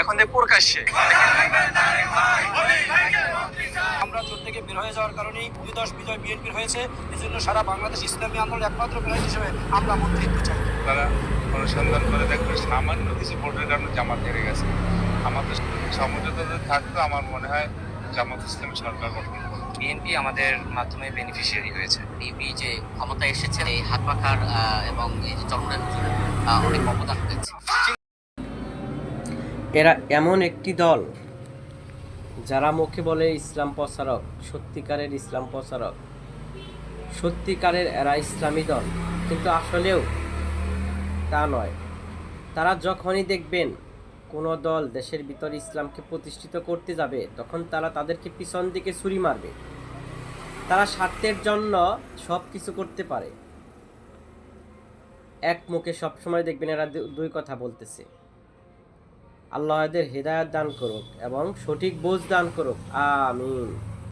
এখন প্রকাশ্যে আমরা জোট থেকে বের হয়ে যাওয়ার কারণেই ভূমিধস বিজয় বিএনপির হয়েছে। এজন্য সারা বাংলাদেশ ইসলামী আন্দোলন একমাত্র বিরোধী হিসেবে আমরা মন্ত্রিত্ব চাই। তারা অনুসন্ধান করে দেখবে সামান্য কিছু ভোটের কারণে জামাত হেরে গেছে। আমাদের সমঝোতাতে থাকতো আমার মনে হয় জামাত ইসলামী সরকার গঠন করবে। বিএনপি আমাদের মাধ্যমে বেনিফিশিয়ারি হয়েছে। বিএনপি যে ক্ষমতায় এসেছে এই হাত পাখার এবং এই যে চরমনায় হুজুরের অনেক অবদান রয়েছে। এরা এমন একটি দল যারা মুখে বলে ইসলাম প্রচারক, সত্যিকারের ইসলাম প্রচারক, সত্যিকারের এরা ইসলামী দল, কিন্তু আসলেও তা নয়। তারা যখনই দেখবেন কোনো দল দেশের ভিতরে ইসলামকে প্রতিষ্ঠিত করতে যাবে, তখন তারা তাদেরকে পিছন দিকে ছুরি মারবে। তারা স্বার্থের জন্য সব কিছু করতে পারে। এক মুখে সবসময় দেখবেন এরা দুই কথা বলতেছে। আল্লাহ এদের হেদায়েত দান করুক এবং সঠিক বোঝ দান করুক, আমিন।